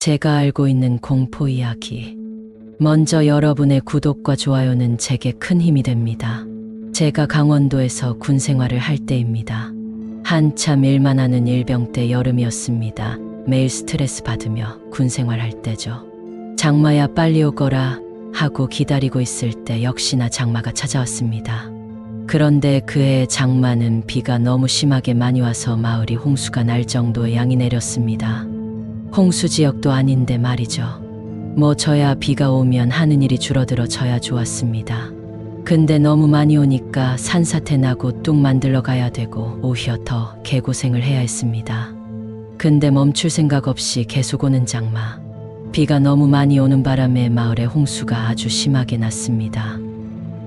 제가 알고 있는 공포 이야기. 먼저 여러분의 구독과 좋아요는 제게 큰 힘이 됩니다. 제가 강원도에서 군 생활을 할 때입니다. 한참 일만 하는 일병 때 여름이었습니다. 매일 스트레스 받으며 군 생활할 때죠. 장마야 빨리 오거라 하고 기다리고 있을 때 역시나 장마가 찾아왔습니다. 그런데 그해 장마는 비가 너무 심하게 많이 와서 마을이 홍수가 날 정도의 양이 내렸습니다. 홍수 지역도 아닌데 말이죠. 뭐 저야 비가 오면 하는 일이 줄어들어 저야 좋았습니다. 근데 너무 많이 오니까 산사태 나고 뚝 만들러 가야 되고 오히려 더 개고생을 해야 했습니다. 근데 멈출 생각 없이 계속 오는 장마. 비가 너무 많이 오는 바람에 마을에 홍수가 아주 심하게 났습니다.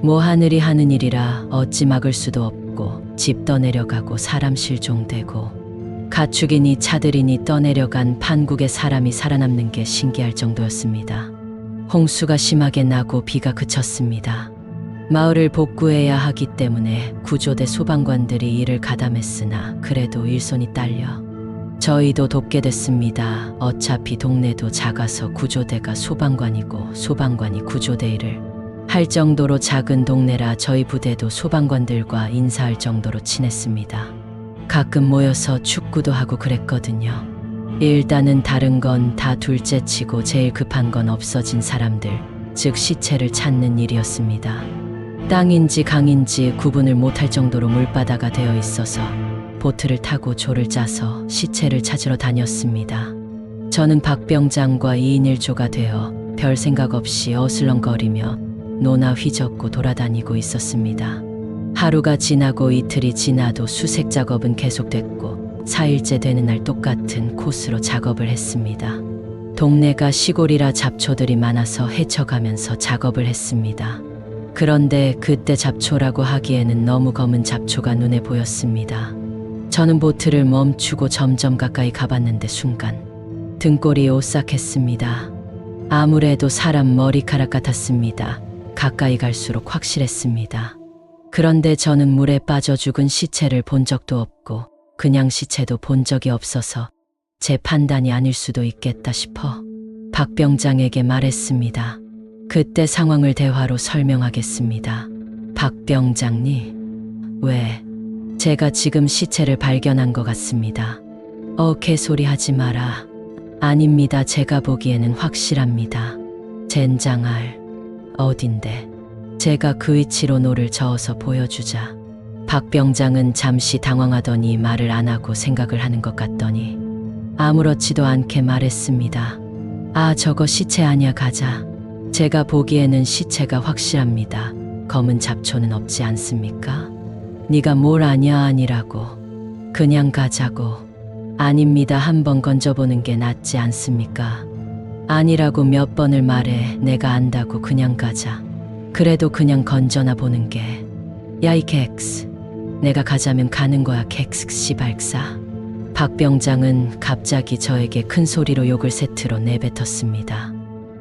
뭐 하늘이 하는 일이라 어찌 막을 수도 없고 집 떠내려가고 사람 실종되고 가축이니 차들이니 떠내려간 판국에 사람이 살아남는 게 신기할 정도였습니다. 홍수가 심하게 나고 비가 그쳤습니다. 마을을 복구해야 하기 때문에 구조대 소방관들이 일을 가담했으나 그래도 일손이 딸려 저희도 돕게 됐습니다. 어차피 동네도 작아서 구조대가 소방관이고 소방관이 구조대 일을 할 정도로 작은 동네라 저희 부대도 소방관들과 인사할 정도로 친했습니다. 가끔 모여서 축구도 하고 그랬거든요. 일단은 다른 건 다 둘째치고 제일 급한 건 없어진 사람들, 즉 시체를 찾는 일이었습니다. 땅인지 강인지 구분을 못할 정도로 물바다가 되어 있어서 보트를 타고 조를 짜서 시체를 찾으러 다녔습니다. 저는 박병장과 2인 1조가 되어 별 생각 없이 어슬렁거리며 노나 휘젓고 돌아다니고 있었습니다. 하루가 지나고 이틀이 지나도 수색 작업은 계속됐고 4일째 되는 날 똑같은 코스로 작업을 했습니다. 동네가 시골이라 잡초들이 많아서 헤쳐가면서 작업을 했습니다. 그런데 그때 잡초라고 하기에는 너무 검은 잡초가 눈에 보였습니다. 저는 보트를 멈추고 점점 가까이 가봤는데 순간 등골이 오싹했습니다. 아무래도 사람 머리카락 같았습니다. 가까이 갈수록 확실했습니다. 그런데 저는 물에 빠져 죽은 시체를 본 적도 없고 그냥 시체도 본 적이 없어서 제 판단이 아닐 수도 있겠다 싶어 박병장에게 말했습니다. 그때 상황을 대화로 설명하겠습니다. 박병장님, 왜? 제가 지금 시체를 발견한 것 같습니다. 개소리 하지 마라. 아닙니다. 제가 보기에는 확실합니다. 젠장할. 어딘데? 제가 그 위치로 노를 저어서 보여주자. 박병장은 잠시 당황하더니 말을 안 하고 생각을 하는 것 같더니 아무렇지도 않게 말했습니다. 아, 저거 시체 아니야, 가자. 제가 보기에는 시체가 확실합니다. 검은 잡초는 없지 않습니까? 네가 뭘 아냐 아니라고. 그냥 가자고. 아닙니다. 한번 건져보는 게 낫지 않습니까? 아니라고 몇 번을 말해. 내가 안다고. 그냥 가자. 그래도 그냥 건져나 보는 게. 야, 이 객스. 내가 가자면 가는 거야, 객스 씨발사. 박병장은 갑자기 저에게 큰 소리로 욕을 세트로 내뱉었습니다.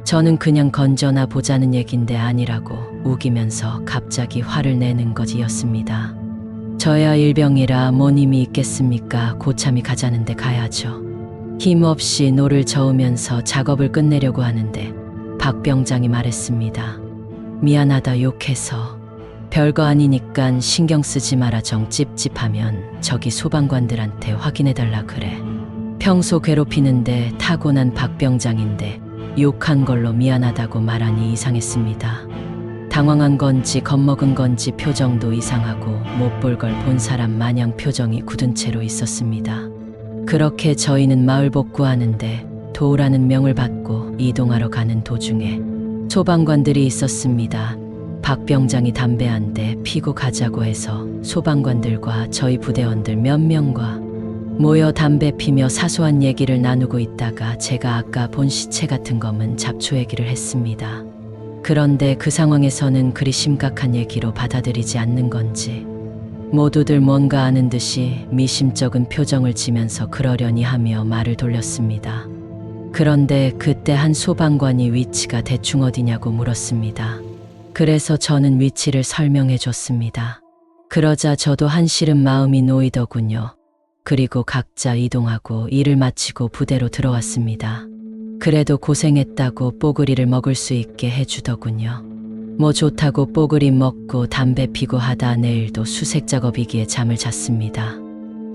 저는 그냥 건져나 보자는 얘긴데 아니라고 우기면서 갑자기 화를 내는 것이었습니다. 저야 일병이라 뭔 힘이 있겠습니까? 고참이 가자는데 가야죠. 힘없이 노를 저으면서 작업을 끝내려고 하는데 박병장이 말했습니다. 미안하다, 욕해서. 별거 아니니깐 신경 쓰지 마라. 정 찝찝하면 저기 소방관들한테 확인해달라 그래. 평소 괴롭히는데 타고난 박병장인데 욕한 걸로 미안하다고 말하니 이상했습니다. 당황한 건지 겁먹은 건지 표정도 이상하고 못 볼 걸 본 사람 마냥 표정이 굳은 채로 있었습니다. 그렇게 저희는 마을 복구하는데 도우라는 명을 받고 이동하러 가는 도중에 소방관들이 있었습니다. 박병장이 담배 한 대 피고 가자고 해서 소방관들과 저희 부대원들 몇 명과 모여 담배 피며 사소한 얘기를 나누고 있다가 제가 아까 본 시체 같은 검은 잡초 얘기를 했습니다. 그런데 그 상황에서는 그리 심각한 얘기로 받아들이지 않는 건지 모두들 뭔가 아는 듯이 미심쩍은 표정을 지면서 그러려니 하며 말을 돌렸습니다. 그런데 그때 한 소방관이 위치가 대충 어디냐고 물었습니다. 그래서 저는 위치를 설명해 줬습니다. 그러자 저도 한시름 마음이 놓이더군요. 그리고 각자 이동하고 일을 마치고 부대로 들어왔습니다. 그래도 고생했다고 뽀글이를 먹을 수 있게 해주더군요. 뭐 좋다고 뽀글이 먹고 담배 피고 하다 내일도 수색 작업이기에 잠을 잤습니다.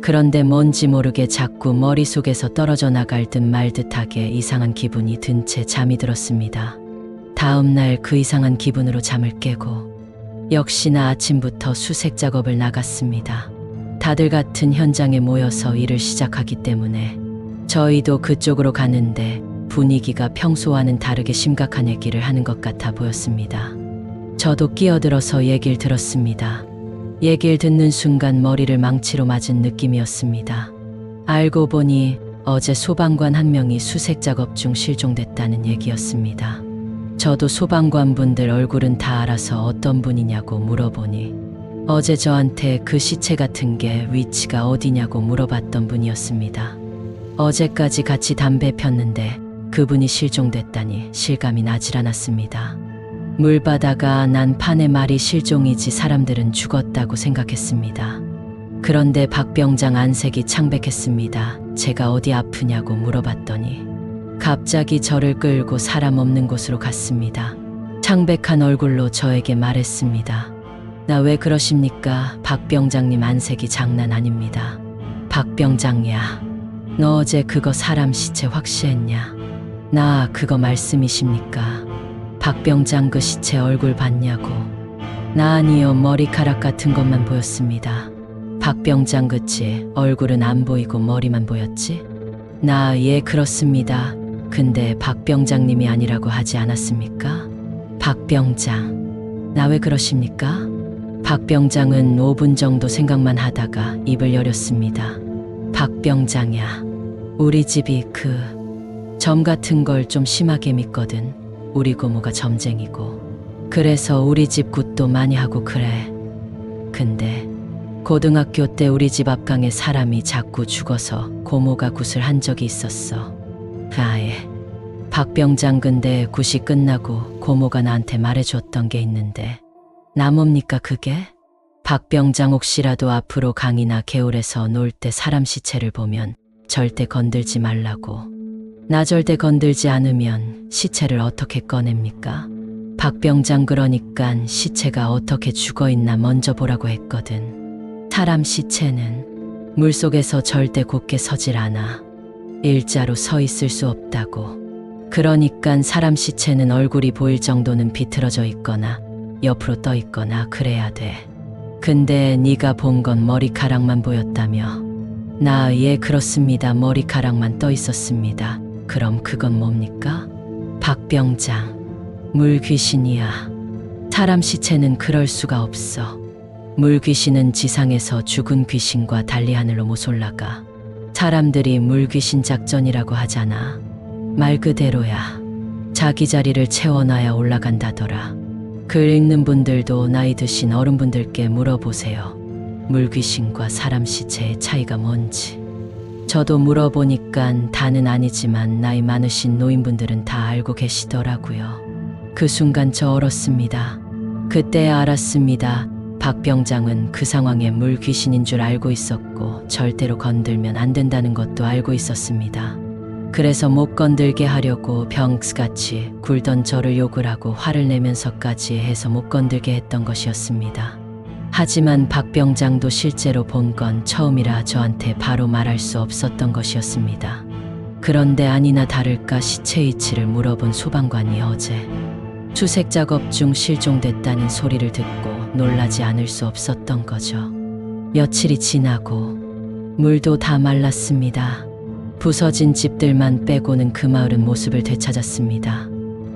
그런데 뭔지 모르게 자꾸 머릿속에서 떨어져 나갈 듯 말 듯하게 이상한 기분이 든 채 잠이 들었습니다. 다음 날 그 이상한 기분으로 잠을 깨고 역시나 아침부터 수색 작업을 나갔습니다. 다들 같은 현장에 모여서 일을 시작하기 때문에 저희도 그쪽으로 가는데 분위기가 평소와는 다르게 심각한 얘기를 하는 것 같아 보였습니다. 저도 끼어들어서 얘기를 들었습니다. 얘기를 듣는 순간 머리를 망치로 맞은 느낌이었습니다. 알고 보니 어제 소방관 한 명이 수색 작업 중 실종됐다는 얘기였습니다. 저도 소방관 분들 얼굴은 다 알아서 어떤 분이냐고 물어보니 어제 저한테 그 시체 같은 게 위치가 어디냐고 물어봤던 분이었습니다. 어제까지 같이 담배 폈는데 그분이 실종됐다니 실감이 나질 않았습니다. 물바다가 난 판의 말이 실종이지 사람들은 죽었다고 생각했습니다. 그런데 박 병장 안색이 창백했습니다. 제가 어디 아프냐고 물어봤더니 갑자기 저를 끌고 사람 없는 곳으로 갔습니다. 창백한 얼굴로 저에게 말했습니다. 나 왜 그러십니까? 박 병장님 안색이 장난 아닙니다. 박 병장이야. 너 어제 그거 사람 시체 확시했냐? 나 그거 말씀이십니까? 박 병장 그 시체 얼굴 봤냐고. 나 아니요, 머리카락 같은 것만 보였습니다. 박 병장 그치? 얼굴은 안 보이고 머리만 보였지? 나 예 그렇습니다. 근데 박 병장님이 아니라고 하지 않았습니까? 박 병장. 나 왜 그러십니까? 박 병장은 5분 정도 생각만 하다가 입을 열었습니다. 박 병장이야. 우리 집이 점 같은 걸 좀 심하게 믿거든. 우리 고모가 점쟁이고. 그래서 우리 집 굿도 많이 하고 그래. 근데 고등학교 때 우리 집 앞강에 사람이 자꾸 죽어서 고모가 굿을 한 적이 있었어. 아예. 박 병장 근데 굿이 끝나고 고모가 나한테 말해줬던 게 있는데 나 뭡니까 그게? 박 병장 혹시라도 앞으로 강이나 개울에서 놀 때 사람 시체를 보면 절대 건들지 말라고. 나 절대 건들지 않으면 시체를 어떻게 꺼냅니까? 박 병장 그러니깐 시체가 어떻게 죽어있나 먼저 보라고 했거든. 사람 시체는 물속에서 절대 곧게 서질 않아. 일자로 서 있을 수 없다고. 그러니깐 사람 시체는 얼굴이 보일 정도는 비틀어져 있거나 옆으로 떠 있거나 그래야 돼. 근데 네가 본 건 머리카락만 보였다며. 나 예 그렇습니다. 머리카락만 떠 있었습니다. 그럼 그건 뭡니까? 박 병장. 물귀신이야. 사람 시체는 그럴 수가 없어. 물귀신은 지상에서 죽은 귀신과 달리 하늘로 못 올라가. 사람들이 물귀신 작전이라고 하잖아. 말 그대로야. 자기 자리를 채워놔야 올라간다더라. 글 읽는 분들도 나이 드신 어른분들께 물어보세요. 물귀신과 사람 시체의 차이가 뭔지. 저도 물어보니깐 다는 아니지만 나이 많으신 노인분들은 다 알고 계시더라고요. 그 순간 저 얼었습니다. 그때 알았습니다. 박 병장은 그 상황에 물귀신인 줄 알고 있었고 절대로 건들면 안 된다는 것도 알고 있었습니다. 그래서 못 건들게 하려고 병스같이 굴던 저를 욕을 하고 화를 내면서까지 해서 못 건들게 했던 것이었습니다. 하지만 박 병장도 실제로 본 건 처음이라 저한테 바로 말할 수 없었던 것이었습니다. 그런데 아니나 다를까 시체 위치를 물어본 소방관이 어제 수색 작업 중 실종됐다는 소리를 듣고 놀라지 않을 수 없었던 거죠. 며칠이 지나고 물도 다 말랐습니다. 부서진 집들만 빼고는 그 마을은 모습을 되찾았습니다.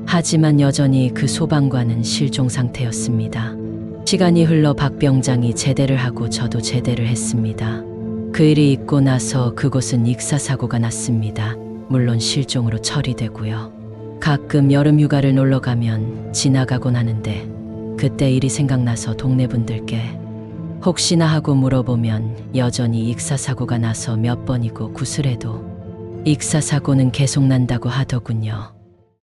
하지만 여전히 그 소방관은 실종 상태였습니다. 시간이 흘러 박 병장이 제대를 하고 저도 제대를 했습니다. 그 일이 있고 나서 그곳은 익사사고가 났습니다. 물론 실종으로 처리되고요. 가끔 여름 휴가를 놀러 가면 지나가곤 하는데 그때 일이 생각나서 동네 분들께 혹시나 하고 물어보면 여전히 익사사고가 나서 몇 번이고 구슬해도 익사사고는 계속 난다고 하더군요.